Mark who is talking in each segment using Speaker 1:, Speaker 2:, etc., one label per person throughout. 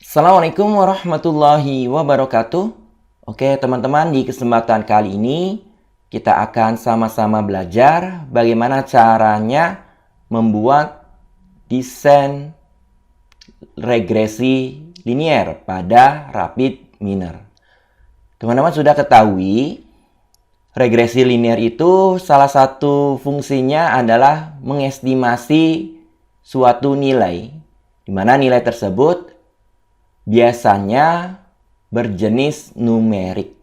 Speaker 1: Assalamualaikum warahmatullahi wabarakatuh. Oke, teman-teman, di kesempatan kali ini kita akan sama-sama belajar bagaimana caranya membuat desain regresi linier pada rapid miner. Teman-teman sudah ketahui, regresi linier itu salah satu fungsinya adalah mengestimasi suatu nilai, di mana nilai tersebut biasanya berjenis numerik.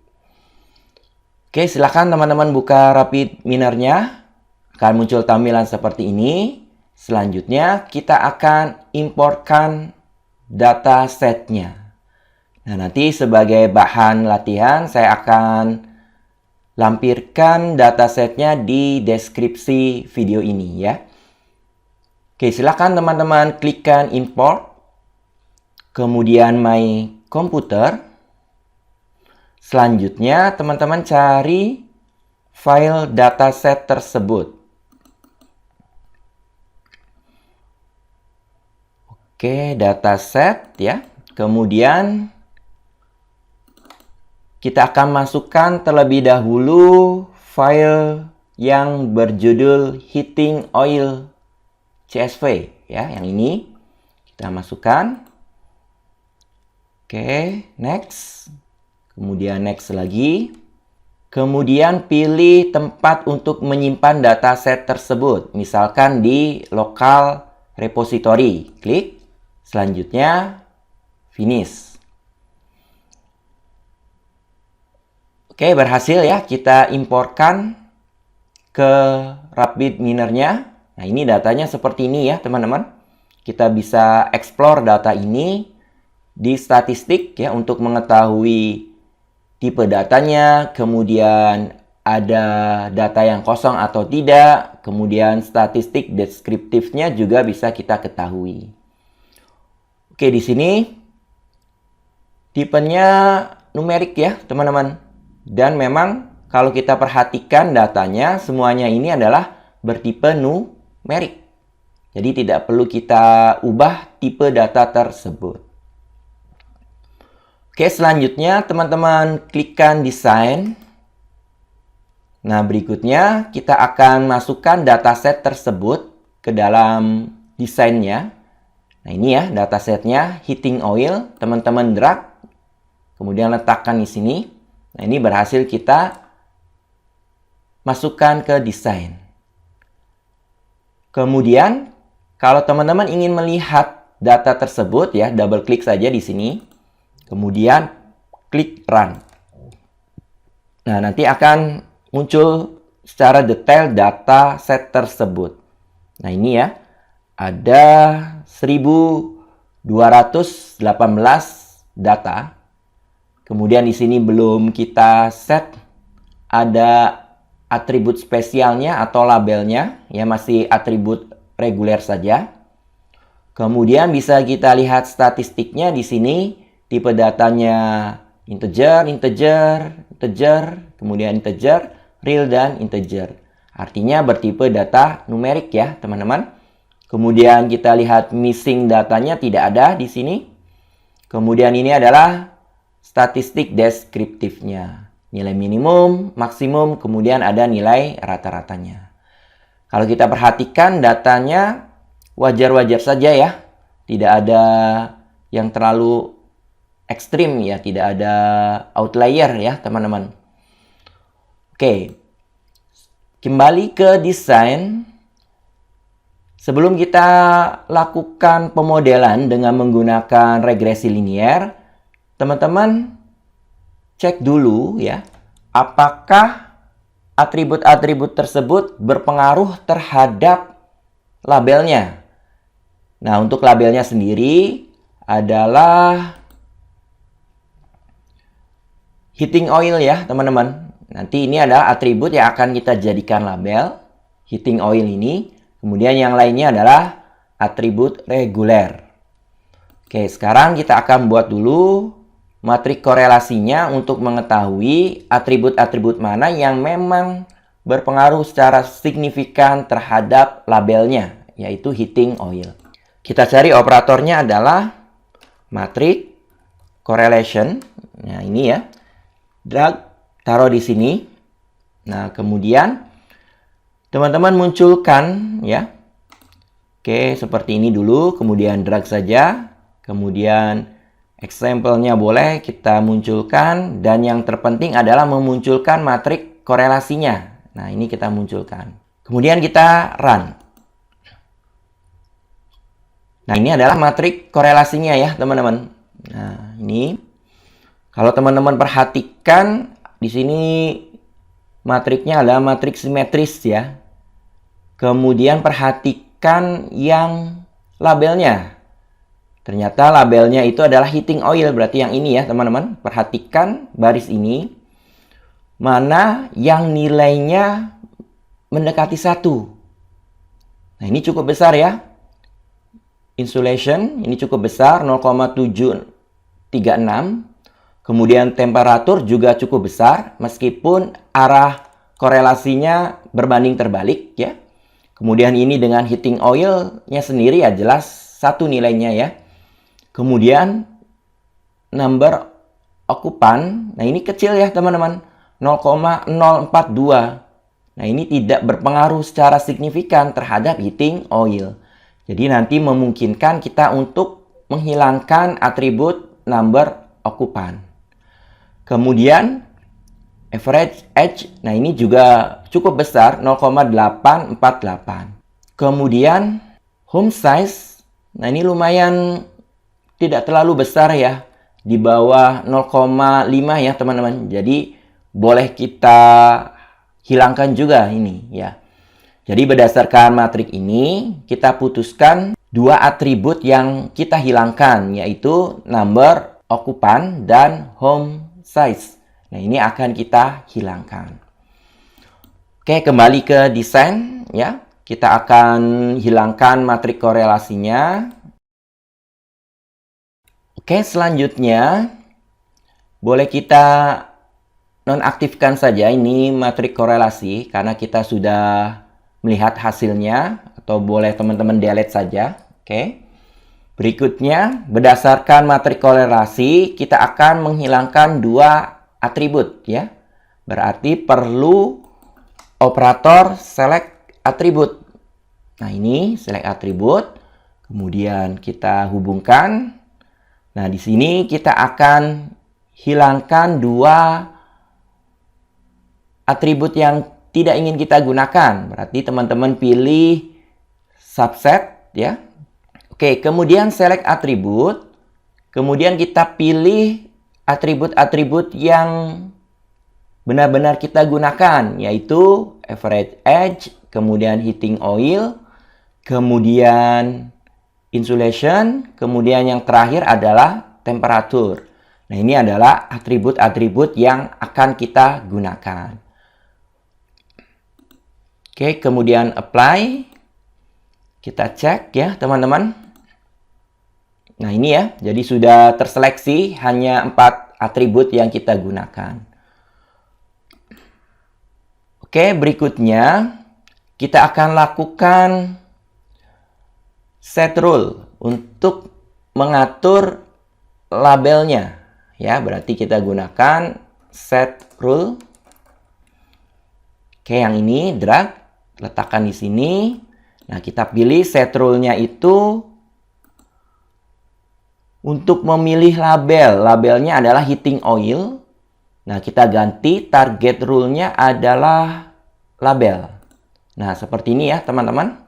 Speaker 1: Oke, silakan teman-teman buka rapid minernya. Akan muncul tampilan seperti ini. Selanjutnya kita akan importkan data setnya. Nah, nanti sebagai bahan latihan saya akan lampirkan data setnya di deskripsi video ini ya. Oke, silakan teman-teman klikkan import. Kemudian My Computer. Selanjutnya teman-teman cari file dataset tersebut. Oke, dataset ya. Kemudian kita akan masukkan terlebih dahulu file yang berjudul heating oil CSV ya, yang ini kita masukkan. Oke, next. Kemudian next lagi. Kemudian pilih tempat untuk menyimpan dataset tersebut. Misalkan di local repository. Klik. Selanjutnya finish. Oke, berhasil ya. Kita importkan ke rapid minernya. Nah, ini datanya seperti ini ya, teman-teman. Kita bisa explore data ini di statistik ya untuk mengetahui tipe datanya, kemudian ada data yang kosong atau tidak, kemudian statistik deskriptifnya juga bisa kita ketahui. Oke, di sini tipenya numerik ya, teman-teman. Dan memang kalau kita perhatikan datanya, semuanya ini adalah bertipe numerik. Jadi tidak perlu kita ubah tipe data tersebut. Oke, selanjutnya teman-teman klikkan desain. Nah, berikutnya kita akan masukkan dataset tersebut ke dalam desainnya. Nah, ini ya datasetnya heating oil. Teman-teman drag, kemudian letakkan di sini. Nah, ini berhasil kita masukkan ke desain. Kemudian, kalau teman-teman ingin melihat data tersebut ya, double klik saja di sini. Kemudian klik run. Nah, nanti akan muncul secara detail data set tersebut. Nah, ini ya. Ada 1218 data. Kemudian di sini belum kita set ada atribut spesialnya atau labelnya, ya masih atribut reguler saja. Kemudian bisa kita lihat statistiknya di sini. Tipe datanya integer, kemudian integer, real, dan integer. Artinya bertipe data numerik ya, teman-teman. Kemudian kita lihat missing datanya tidak ada di sini. Kemudian ini adalah statistik deskriptifnya. Nilai minimum, maksimum, kemudian ada nilai rata-ratanya. Kalau kita perhatikan datanya wajar-wajar saja ya. Tidak ada yang terlalu ekstrim ya, tidak ada outlier ya teman-teman. Oke, kembali ke desain. Sebelum kita lakukan pemodelan dengan menggunakan regresi linier, teman-teman cek dulu ya, apakah atribut-atribut tersebut berpengaruh terhadap labelnya. Nah, untuk labelnya sendiri adalah heating oil ya teman-teman. Nanti ini adalah atribut yang akan kita jadikan label heating oil ini. Kemudian yang lainnya adalah atribut reguler. Oke, sekarang kita akan buat dulu matrik korelasinya untuk mengetahui atribut-atribut mana yang memang berpengaruh secara signifikan terhadap labelnya, yaitu heating oil. Kita cari operatornya adalah matrik correlation. Nah, ini ya. Drag, taruh di sini. Nah, kemudian teman-teman munculkan ya. Oke, seperti ini dulu, kemudian drag saja. Kemudian example-nya boleh kita munculkan, dan yang terpenting adalah memunculkan matriks korelasinya. Nah, ini kita munculkan. Kemudian kita run. Nah, ini adalah matriks korelasinya ya, teman-teman. Nah, ini kalau teman-teman perhatikan di sini matriksnya adalah matriks simetris ya. Kemudian perhatikan yang labelnya. Ternyata labelnya itu adalah heating oil, berarti yang ini ya, teman-teman. Perhatikan baris ini. Mana yang nilainya mendekati 1. Nah, ini cukup besar ya. Insulation ini cukup besar, 0,736. Kemudian temperatur juga cukup besar, meskipun arah korelasinya berbanding terbalik ya. Kemudian ini dengan heating oil-nya sendiri ya jelas 1 nilainya ya. Kemudian number occupant, nah ini kecil ya teman-teman, 0,042. Nah, ini tidak berpengaruh secara signifikan terhadap heating oil. Jadi nanti memungkinkan kita untuk menghilangkan atribut number occupant. Kemudian average edge, nah ini juga cukup besar, 0,848. Kemudian home size, nah ini lumayan tidak terlalu besar ya, di bawah 0,5 ya teman-teman. Jadi boleh kita hilangkan juga ini ya. Jadi berdasarkan matriks ini, kita putuskan 2 atribut yang kita hilangkan, yaitu number occupant dan home size. Nah, ini akan kita hilangkan. Oke, kembali ke desain ya. Kita akan hilangkan matriks korelasinya. Oke, selanjutnya boleh kita nonaktifkan saja ini matriks korelasi karena kita sudah melihat hasilnya, atau boleh teman-teman delete saja. Oke. Berikutnya, berdasarkan matriks korelasi, kita akan menghilangkan 2 atribut ya. Berarti perlu operator select atribut. Nah, ini select atribut. Kemudian kita hubungkan. Nah, di sini kita akan hilangkan 2 atribut yang tidak ingin kita gunakan. Berarti teman-teman pilih subset ya. Oke, kemudian select atribut. Kemudian kita pilih atribut-atribut yang benar-benar kita gunakan, yaitu average edge, kemudian heating oil, kemudian insulation, kemudian yang terakhir adalah temperatur. Nah, ini adalah atribut-atribut yang akan kita gunakan. Oke, kemudian apply. Kita cek ya, teman-teman. Nah, ini ya. Jadi sudah terseleksi hanya 4 atribut yang kita gunakan. Oke, berikutnya kita akan lakukan set rule untuk mengatur labelnya. Ya, berarti kita gunakan set rule. Oke, yang ini drag. Letakkan di sini. Nah, kita pilih set rule-nya itu untuk memilih label. Labelnya adalah heating oil. Nah, kita ganti target rule-nya adalah label. Nah, seperti ini ya, teman-teman.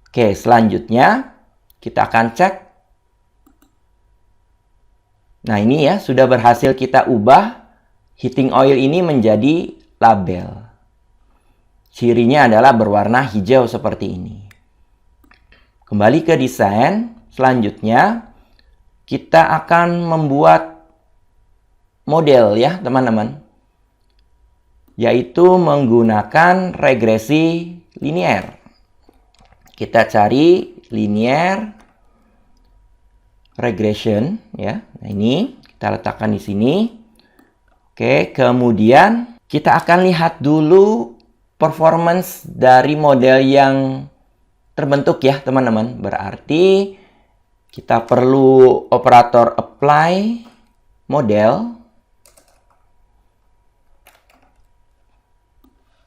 Speaker 1: Oke, selanjutnya kita akan cek. Nah, ini ya, sudah berhasil kita ubah heating oil ini menjadi label. Cirinya adalah berwarna hijau seperti ini. Kembali ke desain. Selanjutnya, kita akan membuat model ya, teman-teman. Yaitu menggunakan regresi linear. Kita cari linear regression ya. Nah, ini kita letakkan di sini. Oke, kemudian kita akan lihat dulu performance dari model yang terbentuk ya, teman-teman. Berarti kita perlu operator apply. model.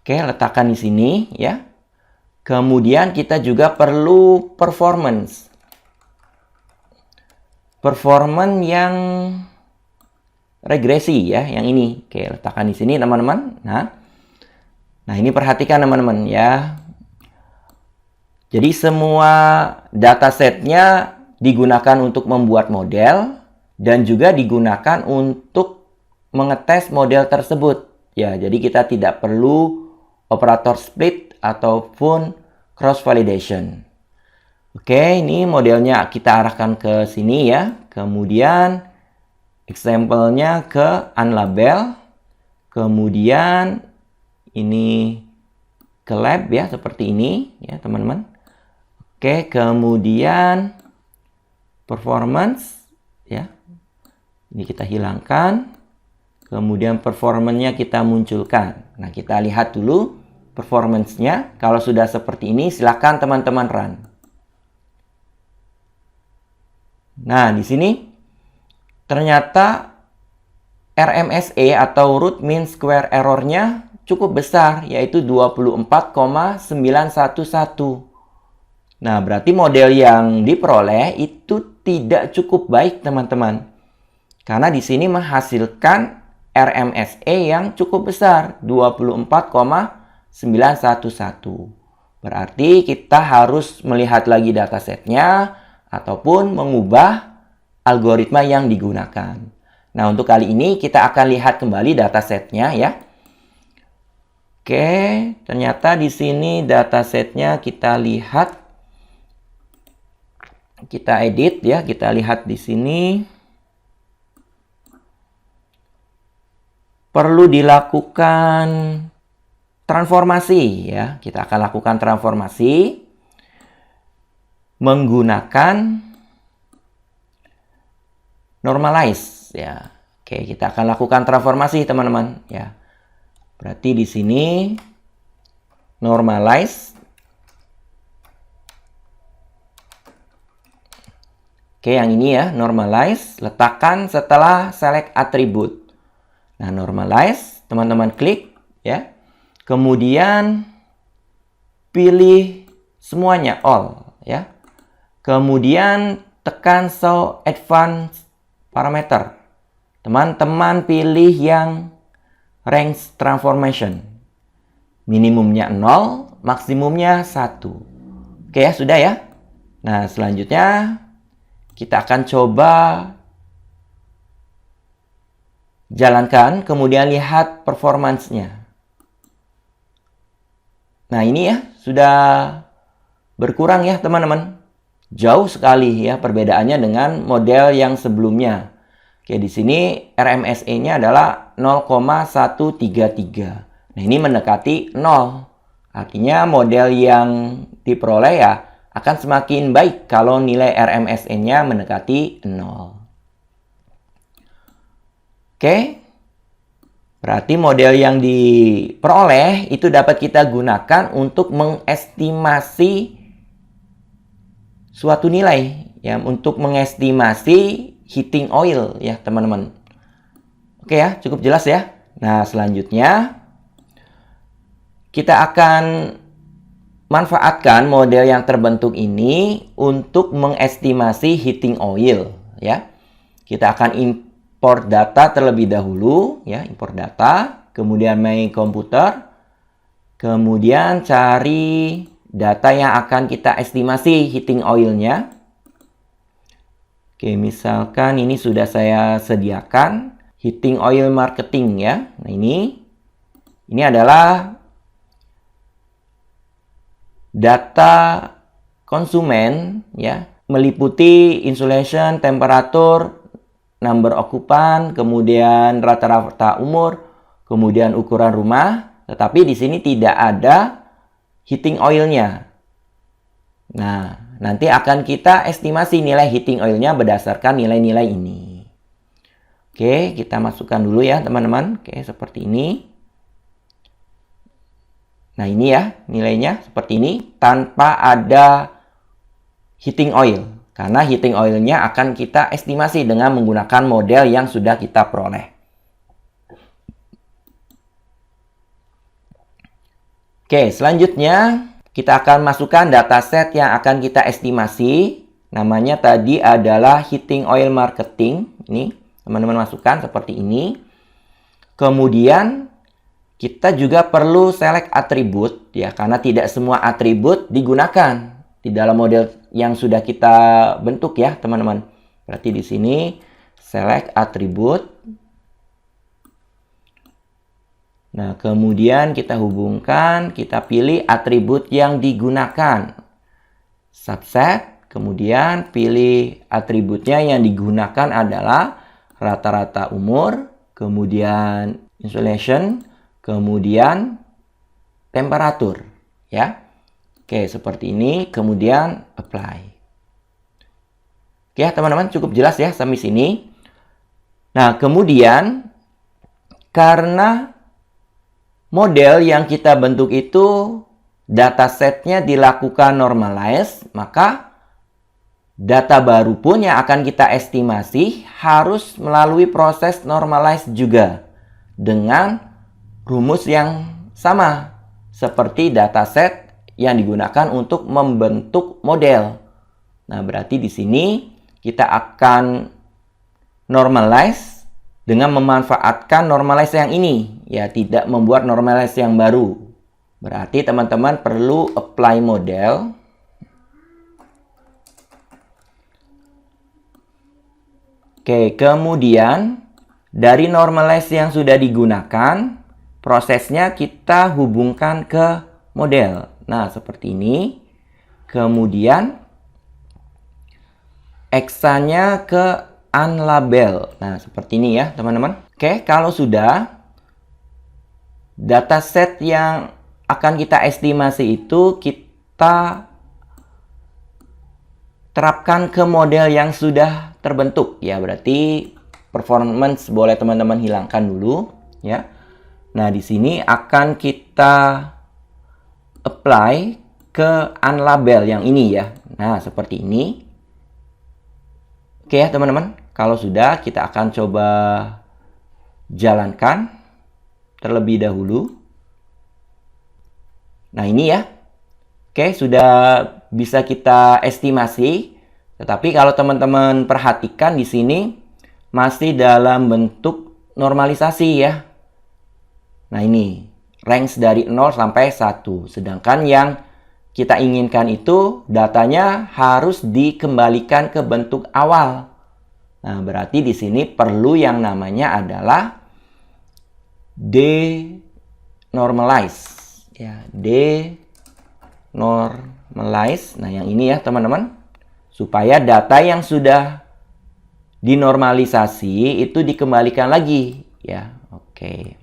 Speaker 1: Oke, letakkan di sini ya. Kemudian kita juga perlu performance. Performance yang regresi ya, yang ini. Oke, letakkan di sini teman-teman. Nah, ini perhatikan teman-teman ya. Jadi semua datasetnya digunakan untuk membuat model dan juga digunakan untuk mengetes model tersebut. Ya, jadi kita tidak perlu operator split ataupun cross validation. Oke, ini modelnya kita arahkan ke sini ya. Kemudian example-nya ke unlabel. Kemudian ini ke lab ya, seperti ini ya teman-teman. Oke, kemudian performance ya. Ini kita hilangkan. Kemudian performance-nya kita munculkan. Nah, kita lihat dulu performance-nya. Kalau sudah seperti ini, silakan teman-teman run. Nah, di sini ternyata RMSE atau root mean square error-nya cukup besar, yaitu 24,911. Nah, berarti model yang diperoleh itu tidak cukup baik, teman-teman. Karena di sini menghasilkan RMSE yang cukup besar, 24,911. Berarti kita harus melihat lagi datasetnya ataupun mengubah algoritma yang digunakan. Nah, untuk kali ini kita akan lihat kembali datasetnya ya. Oke, ternyata di sini datasetnya kita lihat. Kita edit ya, kita lihat di sini. Perlu dilakukan transformasi ya. Kita akan lakukan transformasi menggunakan normalize ya. Oke, kita akan lakukan transformasi teman-teman ya. Berarti di sini normalize. Oke, yang ini ya, normalize, letakkan setelah select attribute. Nah, normalize, teman-teman klik ya. Kemudian pilih semuanya all ya. Kemudian tekan show advanced parameter. Teman-teman pilih yang range transformation. Minimumnya 0, maksimumnya 1. Oke ya, sudah ya. Nah, selanjutnya kita akan coba jalankan, kemudian lihat performance-nya. Nah, ini ya, sudah berkurang ya, teman-teman. Jauh sekali ya perbedaannya dengan model yang sebelumnya. Oke, di sini RMSE-nya adalah 0,133. Nah, ini mendekati 0. Artinya model yang diperoleh ya akan semakin baik kalau nilai RMSE-nya mendekati 0. Oke, berarti model yang diperoleh itu dapat kita gunakan untuk mengestimasi suatu nilai, ya, untuk mengestimasi heating oil, ya teman-teman. Oke ya, cukup jelas ya. Nah, selanjutnya kita akan manfaatkan model yang terbentuk ini untuk mengestimasi heating oil, ya. Kita akan import data terlebih dahulu, ya, import data, kemudian main komputer, kemudian cari data yang akan kita estimasi heating oilnya. Oke, misalkan ini sudah saya sediakan heating oil marketing ya. Nah, ini adalah data konsumen ya, meliputi insulation, temperatur, number okupan, kemudian rata-rata umur, kemudian ukuran rumah, tetapi di sini tidak ada heating oilnya. Nah, nanti akan kita estimasi nilai heating oilnya berdasarkan nilai-nilai ini. Oke, kita masukkan dulu ya teman-teman. Oke, seperti ini. Nah, ini ya nilainya seperti ini tanpa ada heating oil. Karena heating oil-nya akan kita estimasi dengan menggunakan model yang sudah kita peroleh. Oke, selanjutnya kita akan masukkan dataset yang akan kita estimasi. Namanya tadi adalah heating oil marketing. Ini teman-teman masukkan seperti ini. Kemudian kita juga perlu select atribut ya, karena tidak semua atribut digunakan di dalam model yang sudah kita bentuk ya, teman-teman. Berarti di sini select atribut. Nah, kemudian kita hubungkan, kita pilih atribut yang digunakan. Subset, kemudian pilih atributnya yang digunakan adalah rata-rata umur, kemudian insulation, kemudian temperatur, ya. Oke, seperti ini, kemudian apply. Oke, teman-teman, cukup jelas ya sampai sini. Nah, kemudian karena model yang kita bentuk itu datasetnya dilakukan normalize, maka data baru pun yang akan kita estimasi harus melalui proses normalize juga dengan rumus yang sama seperti dataset yang digunakan untuk membentuk model. Nah, berarti di sini kita akan normalize dengan memanfaatkan normalize yang ini, ya, tidak membuat normalize yang baru. Berarti teman-teman perlu apply model. Oke, kemudian dari normalize yang sudah digunakan, prosesnya kita hubungkan ke model. Nah, seperti ini. Kemudian X-nya ke unlabel. Nah, seperti ini ya, teman-teman. Oke, kalau sudah, dataset yang akan kita estimasi itu kita terapkan ke model yang sudah terbentuk. Ya, berarti performance boleh teman-teman hilangkan dulu. Ya. Nah, di sini akan kita apply ke unlabel yang ini ya. Nah, seperti ini. Oke ya, teman-teman. Kalau sudah, kita akan coba jalankan terlebih dahulu. Nah, ini ya. Oke, sudah bisa kita estimasi. Tetapi kalau teman-teman perhatikan di sini masih dalam bentuk normalisasi ya. Nah, ini range dari 0 sampai 1. Sedangkan yang kita inginkan itu datanya harus dikembalikan ke bentuk awal. Nah, berarti di sini perlu yang namanya adalah denormalize. Ya, denormalize. Nah, yang ini ya, teman-teman. Supaya data yang sudah dinormalisasi itu dikembalikan lagi, ya. Oke.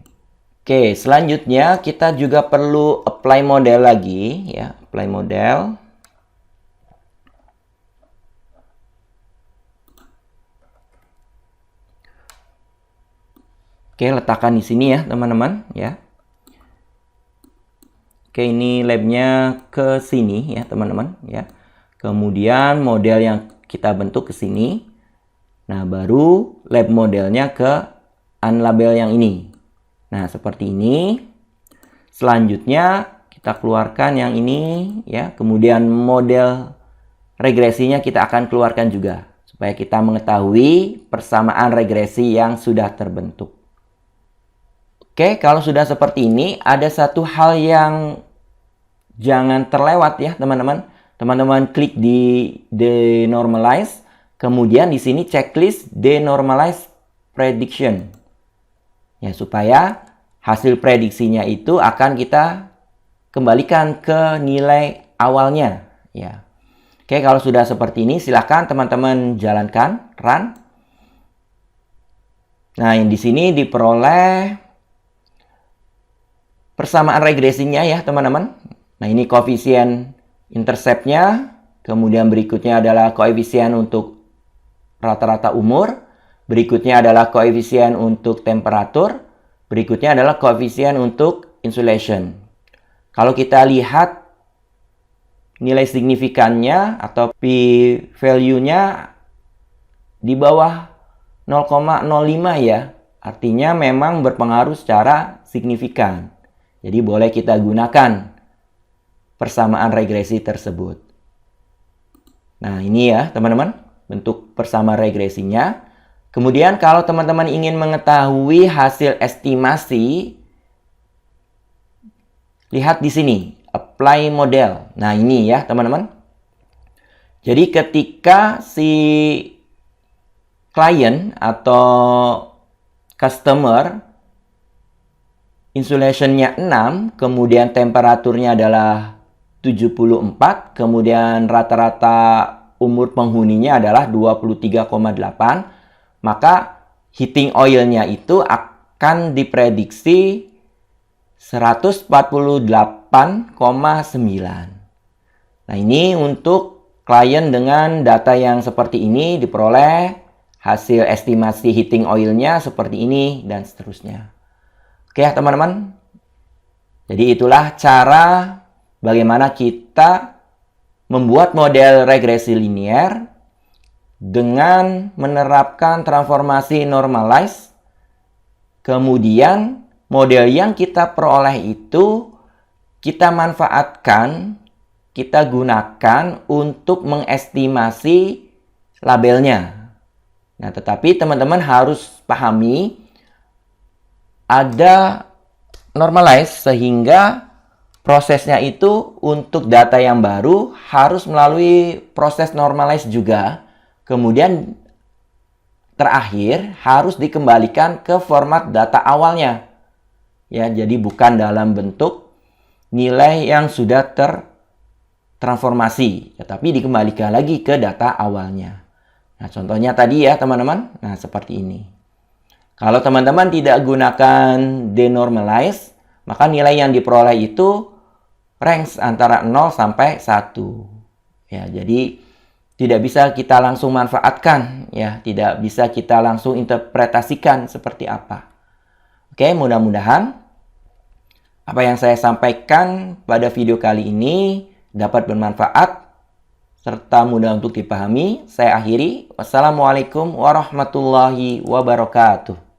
Speaker 1: Oke, selanjutnya kita juga perlu apply model lagi, ya. Apply model. Oke, letakkan di sini ya, teman-teman, ya. Oke, ini labnya ke sini ya, teman-teman, ya. Kemudian model yang kita bentuk ke sini. Nah, baru lab modelnya ke unlabel yang ini. Nah, seperti ini. Selanjutnya kita keluarkan yang ini ya. Kemudian model regresinya kita akan keluarkan juga supaya kita mengetahui persamaan regresi yang sudah terbentuk. Oke, kalau sudah seperti ini, ada satu hal yang jangan terlewat ya, teman-teman. Teman-teman klik di denormalize, kemudian di sini checklist denormalize prediction. Ya, supaya hasil prediksinya itu akan kita kembalikan ke nilai awalnya, ya. Oke, kalau sudah seperti ini, silakan teman-teman jalankan, run. Nah, yang di sini diperoleh persamaan regresinya ya, teman-teman. Nah, ini koefisien interceptnya, kemudian berikutnya adalah koefisien untuk rata-rata umur, berikutnya adalah koefisien untuk temperatur, berikutnya adalah koefisien untuk insulation. Kalau kita lihat nilai signifikannya atau p-value-nya di bawah 0,05 ya. Artinya memang berpengaruh secara signifikan. Jadi boleh kita gunakan persamaan regresi tersebut. Nah, ini ya teman-teman, bentuk persamaan regresinya. Kemudian kalau teman-teman ingin mengetahui hasil estimasi, lihat di sini, apply model. Nah, ini ya teman-teman. Jadi ketika si klien atau customer insulation-nya 6, kemudian temperaturnya adalah 74, kemudian rata-rata umur penghuninya adalah 23,8, maka heating oil-nya itu akan diprediksi 148,9. Nah, ini untuk klien dengan data yang seperti ini diperoleh, hasil estimasi heating oil-nya seperti ini, dan seterusnya. Oke ya teman-teman. Jadi itulah cara bagaimana kita membuat model regresi linier dengan menerapkan transformasi normalize. Kemudian model yang kita peroleh itu kita manfaatkan, kita gunakan untuk mengestimasi labelnya. Nah, tetapi teman-teman harus pahami ada normalize sehingga prosesnya itu untuk data yang baru harus melalui proses normalize juga. Kemudian terakhir harus dikembalikan ke format data awalnya. Ya, jadi bukan dalam bentuk nilai yang sudah tertransformasi, tetapi dikembalikan lagi ke data awalnya. Nah, contohnya tadi ya teman-teman. Nah, seperti ini. Kalau teman-teman tidak gunakan denormalize, maka nilai yang diperoleh itu range antara 0 sampai 1. Ya, jadi tidak bisa kita langsung manfaatkan, ya, tidak bisa kita langsung interpretasikan seperti apa. Oke, mudah-mudahan apa yang saya sampaikan pada video kali ini dapat bermanfaat serta mudah untuk dipahami. Saya akhiri. Wassalamualaikum warahmatullahi wabarakatuh.